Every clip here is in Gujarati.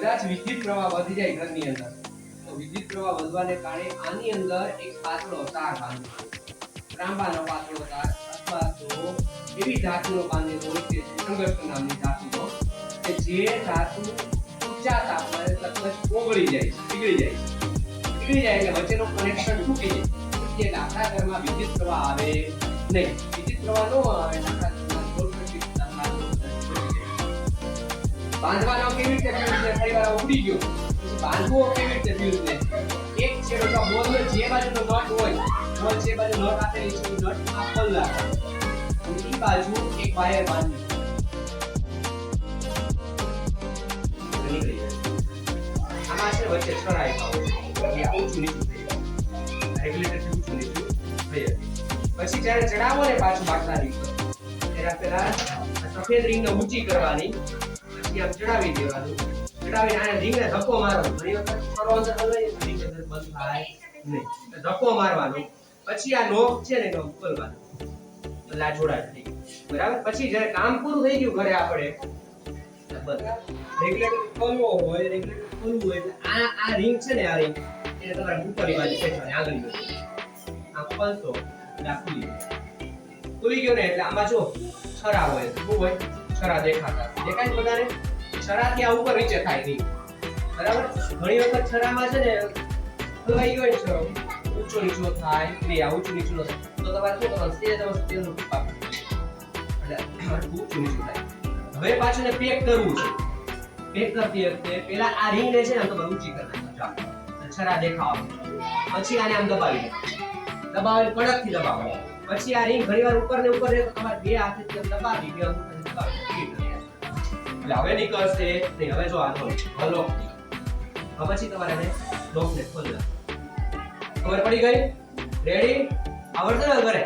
કદાચ વિદ્યુત પ્રવાહ વધી જાય ઘરની અંદર તો વિદ્યુત પ્રવાહ વધવાને કારણે આની અંદર એક પાતળો તાર બાંધેલો હોય, ત્રાંબાનો પાતળો તાર અથવા તો એવી ધાતુનો બાંધેલો હોય કે ટંગસ્ટન નામની ધાતુનો, કે જે ધાતુ ઊંચા તાપમાને તરત ઓગળી જાય છે, પીગળી જાય છે. પીગળી જાય એટલે વચ્ચેનો કનેક્શન તૂટી જાય. એટલે આપણા ઘરમાં વિદ્યુત પ્રવાહ આવે નહીં. વિદ્યુત પ્રવાહ ન આવે આપણા ઘરમાં શોર્ટ સર્કિટ બાંધવાનો કેવી રીતે ફ્યુઝ ને ફરી વાર ઉડી ગયો પછી બાંધવો કેવી રીતે ફ્યુઝ ને એક છેડો તો બોલ નો જે બાજુનો નટ હોય બોલ જે બાજુ નટ આપેલી છે નટ માં ખોલ નાખો અને ઈ બાજુ એક વાયર બાંધી નીકળી જાય. આમાં છે વચ્ચે છરાઈ પાવ એટલે ઊંચું નીચું થઈ જાય, રેગ્યુલેટર ઊંચું નીચું થઈ જાય. પછી જ્યારે ચડાવો ને પાછું બાટલાની ઉપર ત્યારે પેલા સફેદ રિંગને ઊંચી કરવાની, આમ ચડાવી દેવાનું, ચડાવીને આને રીંગને ધક્કો મારવાનો. ઘણી વખત છરો અંદર હલાય રીંગ અંદર બંધ થાય નહીં, ધક્કો મારવાનો. પછી આ નોક છે ને એનો ખોલવાનો એટલે આ જોડાણ થઈ ગયું, બરાબર. પછી જ્યારે કામ પૂરું થઈ ગયું ઘરે આપણે બંધ રેગ્યુલેટર ખોલવો હોય, રેગ્યુલેટર ખોલવું હોય એટલે આ રીંગ છે ને, આ રીંગ એને તમારે ઉપરની બાજુ ખેંચવાની આગળની બાજુ આ ખોલશો એટલે આ ખુલી ગયો ને એટલે આમાં જો છરા હોય, શું હોય છરા દેખાતા દેખાય બધાને. છરાથી આ ઉપર નીચે થાય નહીં, બરાબર. ઘણી વખત છરામાં છે ને ખોલાઈ ગયો ને છરો ઊંચો નીચો થાય ને, આ ઊંચું નીચું થાય તો તમારે શું કરવાનું છે, તમે તેલનું ટીપા એટલે ઊંચું નીચું થાય. હવે પાછું ને પેક કરવું છે. પેક કરતી વખતે પહેલા આ રિંગને છે ને તમારે ઊંચી કરવાની, છરા દેખાવા પછી આને આમ દબાવી કડકથી દબાવવાની. પછી આ રિંગ ઘણીવાર ઉપર ને ઉપર રહે તો તમારે બે હાથેથી આમ દબાવી બે અંગૂઠાથી દબાવી એટલે હવે નીકળશે નહીં. હવે જો આ લોક હવે પછી તમારે આને લોકને ખોલવા. ખબર પડી ગઈ? રેડી? આવડશે ને ઘરે?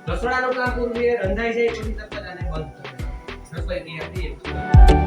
રસોડાનું કામ પૂરું રંધાઈ જાય પછી તરત આને બંધ કરવાનું. રસોઈ તૈયાર થઈ.